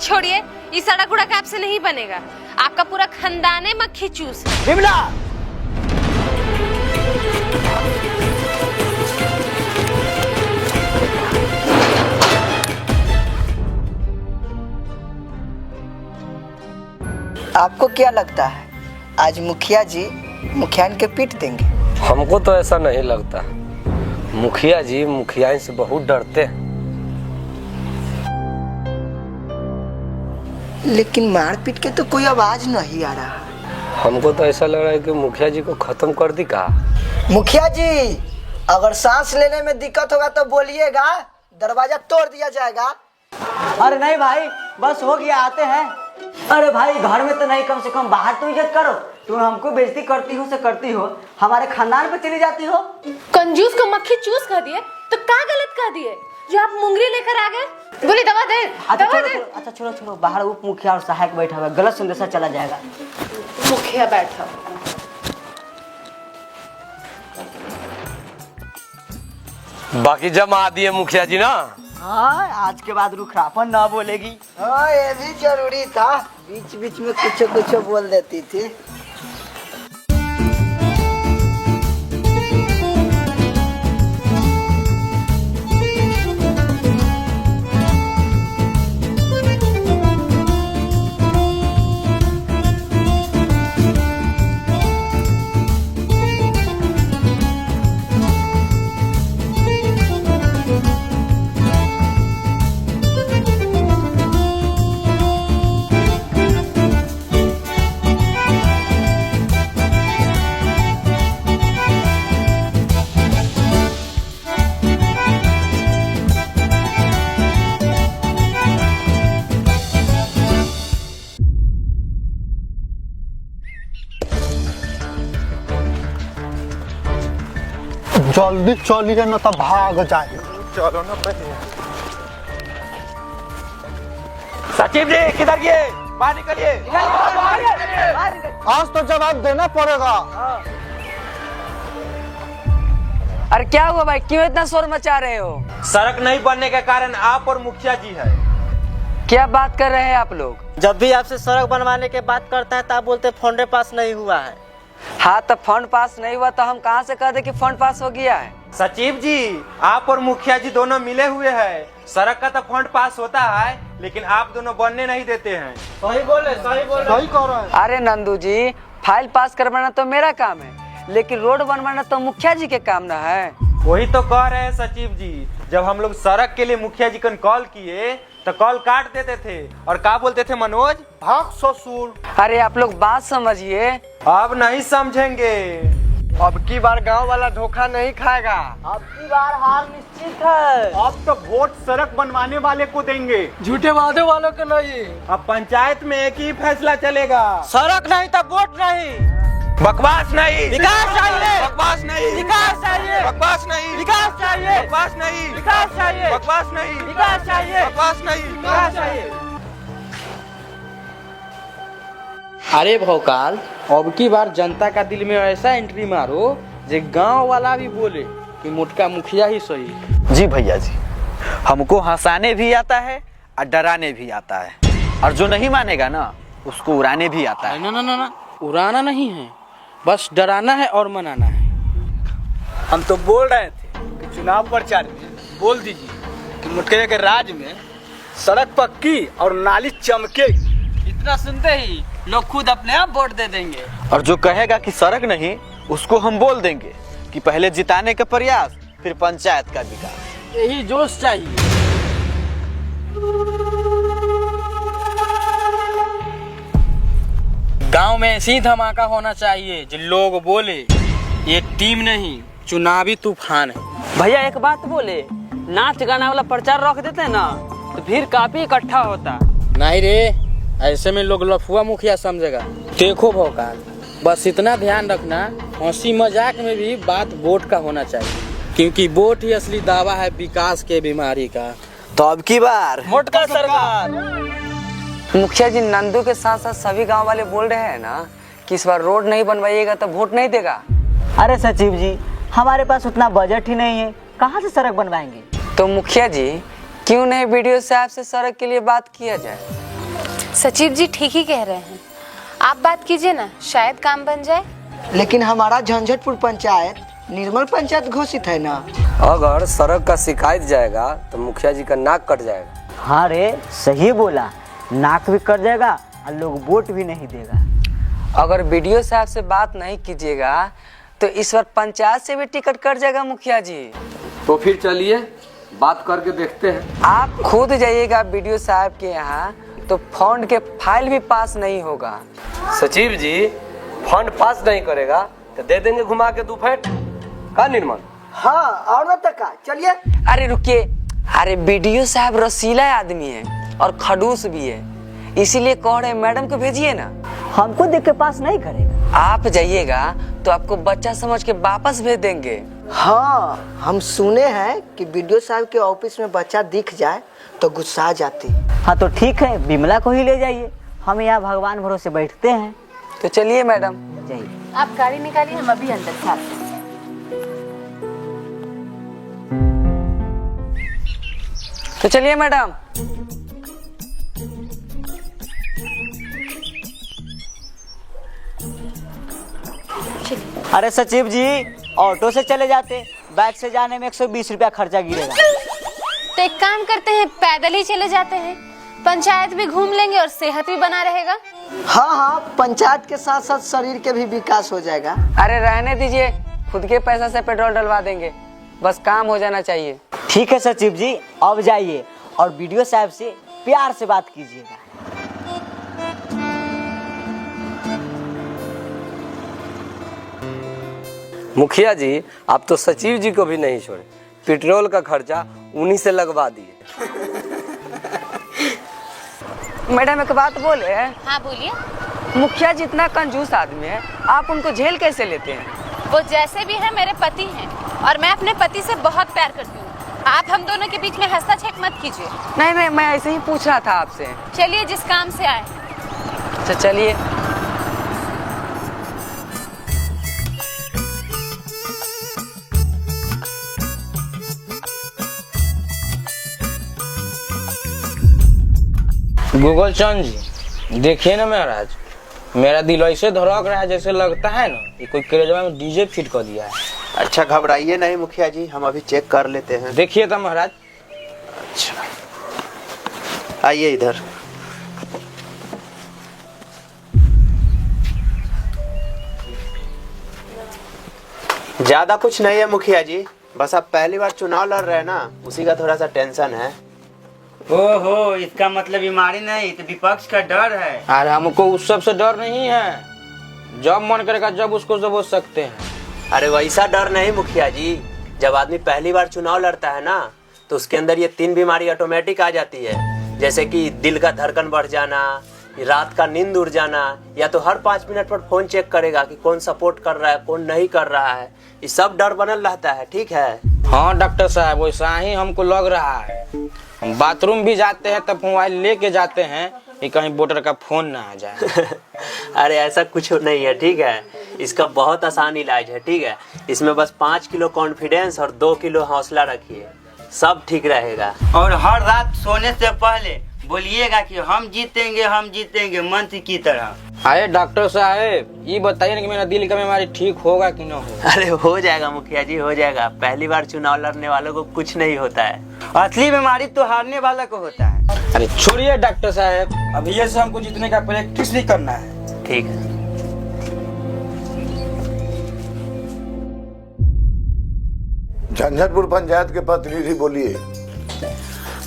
छोड़िए, ये सड़क उड़क आपसे नहीं बनेगा। आपका पूरा खानदाने मक्खी चूस है। विमला, आपको क्या लगता है आज मुखिया जी मुखियान के पीट देंगे? हमको तो ऐसा नहीं लगता। मुखिया जी मुखियाइन से बहुत डरते हैं। लेकिन मारपीट के तो कोई आवाज नहीं आ रहा। हमको तो ऐसा लग रहा है कि मुखिया जी को खत्म कर दी का। मुखिया जी, अगर सांस लेने में दिक्कत होगा तो बोलिएगा, दरवाजा तोड़ दिया जाएगा। अरे नहीं भाई, बस हो गया, आते हैं। अरे भाई, घर में तो नहीं, कम से कम बाहर तो इज्जत करो। तुम हमको बेइज्जती करती हो से करती हो, हमारे खानदान पे चली जाती हो। कंजूस को मक्खी चूस कर दिए तो क्या गलत कर दिए जो आप मुंगरी लेकर आ गए? बोली दवा दे। अच्छा छोड़ो, बाहर उप मुखिया और सहायक बैठा हुआ, गलत संदेशा चला जाएगा। मुखिया बैठा। बाकी जमा दिए मुखिया जी ना। हाँ, आज के बाद रुखरापन ना बोलेगी। हाँ, ये भी जरूरी था, बीच बीच में कुछ बोल देती थी। जल्दी चलिए ना तो भाग जाएगा। चलो ना पहले। सचिव जी किधर गए? बाहर निकलिए। आज तो जवाब देना पड़ेगा। अरे क्या हुआ भाई, क्यों इतना शोर मचा रहे हो? सड़क नहीं बनने के कारण आप और मुखिया जी है। क्या बात कर रहे हैं आप लोग? जब भी आपसे सड़क बनवाने की बात करता है तो आप बोलते फंड पास नहीं हुआ है। हाँ, तो फंड पास नहीं हुआ तो हम कहाँ से कह दे कि फंड पास हो गया है? सचिव जी, आप और मुखिया जी दोनों मिले हुए हैं। सड़क का तो फंड पास होता है, लेकिन आप दोनों बनने नहीं देते हैं। सही कह रहे हैं। अरे नंदू जी, फाइल पास करवाना तो मेरा काम है, लेकिन रोड बनवाना तो मुखिया जी के काम ना है। वही तो कह रहे हैं सचिव जी, जब हम लोग सड़क के लिए मुखिया जी को कॉल किए तो कॉल काट देते थे और क्या बोलते थे मनोज? भाग ससुर। अरे आप लोग बात समझिए। अब नहीं समझेंगे। अब की बार गांव वाला धोखा नहीं खाएगा। अब की बार हार निश्चित है। अब तो वोट सड़क बनवाने वाले को देंगे, झूठे वादे वालों के नहीं। अब पंचायत में एक ही फैसला चलेगा, सड़क नहीं तो वोट नहीं। बकवास नहीं, विकास चाहिए। बकवास नहीं, विकास चाहिए। बकवास नहीं, विकास चाहिए। बकवास नहीं, विकास चाहिए। बकवास नहीं, विकास चाहिए। बकवास नहीं, विकास चाहिए। अरे भौकाल, अब की बार जनता का दिल में ऐसा एंट्री मारो जो गांव वाला भी बोले कि मोटका मुखिया ही सही। जी भैया जी, हमको हंसाने भी आता है और डराने भी आता है, और जो नहीं मानेगा ना उसको उड़ाने भी आता है। ना, उड़ाना नहीं है, बस डराना है और मनाना है। हम तो बोल रहे थे कि चुनाव प्रचार में बोल दीजिए कि मुखिया के राज में सड़क पक्की और नाली चमकेगी। इतना सुनते ही लोग खुद अपने आप वोट दे देंगे। और जो कहेगा कि सड़क नहीं, उसको हम बोल देंगे कि पहले जिताने का प्रयास, फिर पंचायत का विकास। यही जोश चाहिए। गांव में ऐसी धमाका होना चाहिए जो लोग बोले ये टीम नहीं, चुनावी तूफान है। भैया एक बात बोले, नाच गाना वाला प्रचार रख देते ना तो भीड़ काफी इकट्ठा होता। नहीं रे, ऐसे में लोग लफुआ मुखिया समझेगा। देखो भौकाल, बस इतना ध्यान रखना, हंसी मजाक में भी बात वोट का होना चाहिए, क्योंकि वोट ही असली दावा है विकास के बीमारी का। तो अब की बार वोट का सरकार। मुखिया जी, नंदू के साथ साथ सभी गांव वाले बोल रहे हैं ना कि इस बार रोड नहीं बनवाइएगा तो वोट नहीं देगा। अरे सचिव जी, हमारे पास उतना बजट ही नहीं है, कहाँ से सड़क बनवाएंगे? तो मुखिया जी, क्यों नहीं वीडियो से आपसे सड़क के लिए बात किया जाए? सचिव जी ठीक ही कह रहे हैं, आप बात कीजिए ना, शायद काम बन जाए। लेकिन हमारा झंझटपुर पंचायत निर्मल पंचायत घोषित है ना। अगर सड़क का शिकायत जाएगा तो मुखिया जी का नाक कट जाएगा। हाँ रे, सही बोला, नाक भी कट जाएगा और लोग वोट भी नहीं देगा। अगर बीडीओ साहब से बात नहीं कीजिएगा तो इस बार पंचायत से भी टिकट कट जाएगा मुखिया जी। तो फिर चलिए बात करके देखते हैं। आप खुद जाइएगा बीडीओ साहब के यहाँ तो फंड के फाइल भी पास नहीं होगा। सचिव जी फंड पास नहीं करेगा तो दे देंगे घुमा के 2 फैट का निर्मल। हाँ और न तक चलिए। अरे रुकिए, अरे बीडीओ साहब रसीला आदमी है और खड़ूस भी है, इसीलिए कह रहे मैडम को भेजिए ना। हमको देख के पास नहीं करेगा। आप जाइएगा तो आपको बच्चा समझ के वापस भेज देंगे। हाँ, हम सुने हैं कि बीडीओ साहब के ऑफिस में बच्चा दिख जाए तो गुस्सा जाती। हाँ तो ठीक है, बिमला को ही ले जाइए, हम यहाँ भगवान भरोसे बैठते हैं। तो चलिए मैडम। जाइए। आप गाड़ी निकालिए, हम अभी अंदर से आते हैं। तो चलिए मैडम। अरे सचिव जी, ऑटो से चले जाते, बाइक से जाने में 120 रुपया खर्चा गिरेगा। तो एक काम करते हैं, पैदल ही चले जाते हैं, पंचायत भी घूम लेंगे और सेहत भी बना रहेगा। हाँ हाँ, पंचायत के साथ साथ शरीर के भी विकास हो जाएगा। अरे रहने दीजिए, खुद के पैसा से पेट्रोल डलवा देंगे, बस काम हो जाना चाहिए। ठीक है सचिव जी, अब जाइए और बीडीओ साहब से प्यार से बात कीजिएगा। मुखिया जी आप तो सचिव जी को भी नहीं छोड़े, पेट्रोल का खर्चा उन्हीं से लगवा दिए। मैडम एक बात बोले। हाँ बोलिए। मुखिया जी इतना कंजूस आदमी है, आप उनको झेल कैसे लेते हैं? वो जैसे भी है मेरे पति हैं और मैं अपने पति से बहुत प्यार करती हूँ। आप हम दोनों के बीच में हस्तक्षेप मत कीजिए। नहीं नहीं, मैं ऐसे ही पूछ रहा था आपसे। चलिए जिस काम से आए। अच्छा चलिए। गूगल चंद जी देखिए ना महाराज, मेरा दिल ऐसे धड़क रहा है जैसे लगता है ना कि कोई कलेजवा में डीजे फिट कर दिया है। अच्छा घबराइए नहीं मुखिया जी, हम अभी चेक कर लेते हैं। देखिए तो महाराज। अच्छा आइए इधर। ज्यादा कुछ नहीं है मुखिया जी, बस आप पहली बार चुनाव लड़ रहे हैं ना, उसी का थोड़ा सा टेंशन है। ओहो, इसका मतलब बीमारी नहीं तो विपक्ष का डर है। अरे हमको उस सब से डर नहीं है, जब मन करेगा जब उसको दबोच सकते हैं। अरे वैसा डर नहीं मुखिया जी, जब आदमी पहली बार चुनाव लड़ता है ना तो उसके अंदर ये 3 बीमारी ऑटोमेटिक आ जाती है, जैसे कि दिल का धड़कन बढ़ जाना, रात का नींद उड़ जाना, या तो हर 5 मिनट पर फोन चेक करेगा कि कौन सपोर्ट कर रहा है कौन नहीं कर रहा है, ये सब डर बनल रहता है। ठीक है? हाँ डॉक्टर साहब, वैसा ही हमको लग रहा है। हम बाथरूम भी जाते हैं तब मोबाइल लेके जाते हैं कि कहीं वोटर का फोन ना आ जाए। अरे ऐसा कुछ नहीं है, ठीक है? इसका बहुत आसान इलाज है, ठीक है? इसमें बस 5 किलो कॉन्फिडेंस और 2 किलो हौसला रखिए, सब ठीक रहेगा। और हर रात सोने से पहले बोलिएगा कि हम जीतेंगे मंत्री की तरह। अरे डॉक्टर साहब ये बताइए ना कि मेरा दिल का बीमारी ठीक होगा कि ना होगा? अरे हो जाएगा मुखिया जी, हो जाएगा। पहली बार चुनाव लड़ने वालों को कुछ नहीं होता है। असली बीमारी तो हारने वाला को होता है। अरे छोड़िए डॉक्टर साहब, अभी ये से हमको जीतने का प्रैक्टिस नहीं करना है। ठीक है। झंझटपुर पंचायत के प्रतिनिधि बोलिए।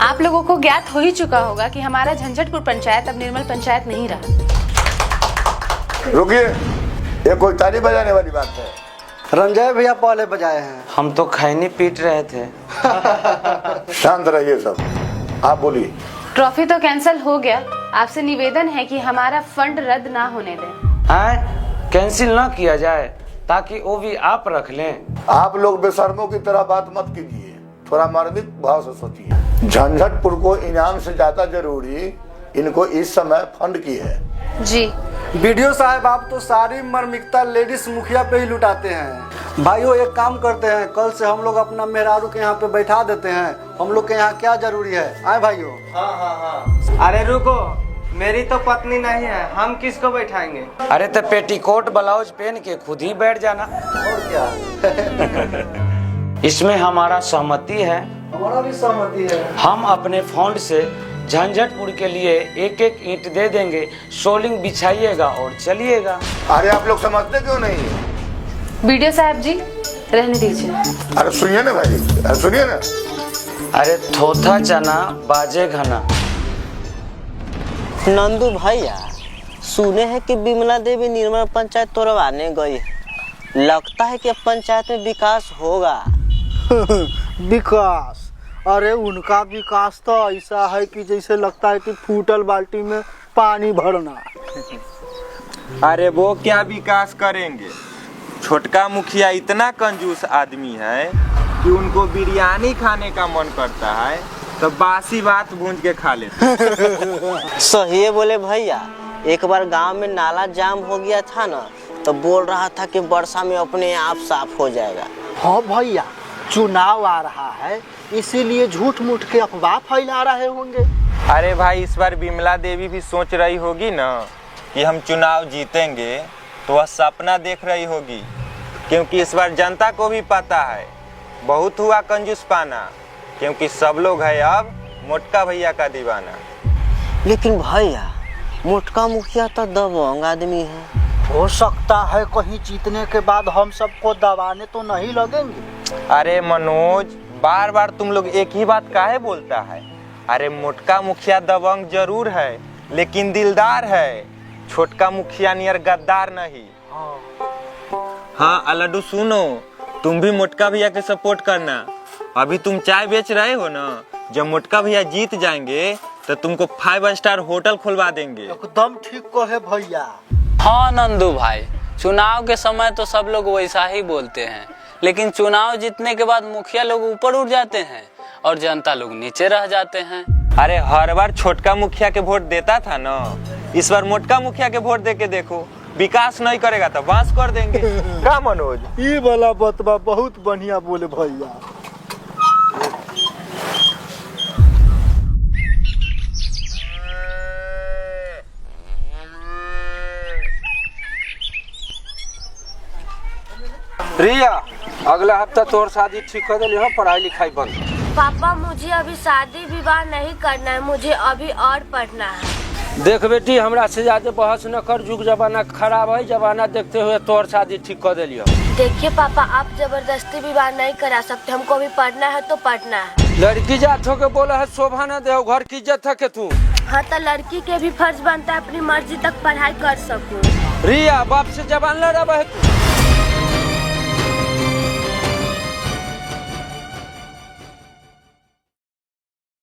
आप लोगों को ज्ञात हो ही चुका होगा कि हमारा झंझटपुर पंचायत अब निर्मल पंचायत नहीं रहा। रुकिए, ये कोई ताली बजाने वाली बात है? रंजय भैया पहले बजाए हैं। हम तो खैनी पीट रहे थे। शांत रहिए सब, आप बोलिए। ट्रॉफी तो कैंसिल हो गया, आपसे निवेदन है कि हमारा फंड रद्द ना होने दें। कैंसिल ना किया जाए ताकि वो भी आप रख लें। आप लोग बेशर्मों की तरह बात मत कीजिए, थोड़ा मार्मिक भाव से सोचिए। झंझटपुर को इनाम से ज्यादा जरूरी इनको इस समय फंड की है। जी वीडियो साहब, आप तो सारी मर्मिकता लेडीज मुखिया पे ही लुटाते हैं। भाइयों एक काम करते हैं, कल से हम लोग अपना मेहरारू के यहाँ पे बैठा देते हैं। हम लोग के यहाँ क्या जरूरी है? आए भाइयों। अरे रुको, मेरी तो पत्नी नहीं है, हम किसको बैठाएंगे? अरे तो पेटीकोट ब्लाउज पहन के खुद ही बैठ जाना। और क्या? इसमें हमारा सहमति है। हमारा भी सहमति है। हम अपने फंड से झंझटपुर के लिए एक एक ईंट दे देंगे, सोलिंग बिछाइएगा और चलिएगा। अरे आप लोग समझते क्यों नहीं? वीडियो साहब जी रहने दीजिए। अरे सुनिए ना भाई, अरे सुनिए ना। अरे थोथा चना बाजे घना। नंदू भैया, सुने हैं कि विमला देवी निर्मल पंचायत तोड़वाने गई है। लगता है कि अब पंचायत में विकास होगा। विकास? अरे उनका विकास तो ऐसा है कि जैसे लगता है कि फूटल बाल्टी में पानी भरना। अरे वो क्या विकास करेंगे? छोटका मुखिया इतना कंजूस आदमी है कि उनको बिरयानी खाने का मन करता है तो बासी बात भूंज के खा लेते। सही है बोले भैया। एक बार गांव में नाला जाम हो गया था ना, तो बोल रहा था कि वर्षा में अपने आप साफ हो जाएगा। हाँ भैया, चुनाव आ रहा है इसीलिए झूठ मूठ के अफवाह फैला रहे होंगे। अरे भाई, इस बार विमला देवी भी सोच रही होगी ना कि हम चुनाव जीतेंगे, तो वह सपना देख रही होगी, क्योंकि इस बार जनता को भी पता है बहुत हुआ कंजूस पाना, क्योंकि सब लोग है अब मोटका भैया का दीवाना। लेकिन भैया, मोटका मुखिया तो दबंग आदमी है। हो सकता है कहीं जीतने के बाद हम सबको दबाने तो नहीं लगेंगे। अरे मनोज, बार बार तुम लोग एक ही बात काहे बोलता है? अरे मोटका मुखिया दबंग जरूर है, लेकिन दिलदार है। छोटका मुखिया नियर गद्दार नहीं। हाँ अलडू, सुनो, तुम भी मोटका भैया के सपोर्ट करना। अभी तुम चाय बेच रहे हो ना, जब मोटका भैया जीत जाएंगे तो तुमको 5 स्टार होटल खुलवा देंगे। एकदम ठीक कहे भैया। हाँ नंदू भाई, चुनाव के समय तो सब लोग वैसा ही बोलते हैं, लेकिन चुनाव जीतने के बाद मुखिया लोग ऊपर उठ जाते हैं और जनता लोग नीचे रह जाते हैं। अरे हर बार छोटका मुखिया के वोट देता था ना, इस बार मोटका मुखिया के वोट दे के देखो, विकास नहीं करेगा तो बांस कर देंगे। क्या मनोज? ये वाला बतवा बहुत बढ़िया बोले भैया। रिया, अगला हफ्ता तोर शादी ठीक हो गई हो, पढ़ाई लिखाई बंद। पापा, मुझे अभी शादी विवाह नहीं करना है, मुझे अभी और पढ़ना है। देख बेटी, हमरा से ज्यादा बहस न कर, जुग जमाना खराब है, जमाना देखते हुए तोर शादी ठीक कर दिलियो। देखिए पापा, आप जबरदस्ती विवाह नहीं करा सकते, हमको भी पढ़ना है तो पढ़ना है। लड़की जात हो के बोला है शोभा न दे, घर की इज्जत है के तू। हाँ तो लड़की के भी फर्ज बनता है अपनी मर्जी तक पढ़ाई कर सकूं। रिया, बाप से जबान लड़ा है तू।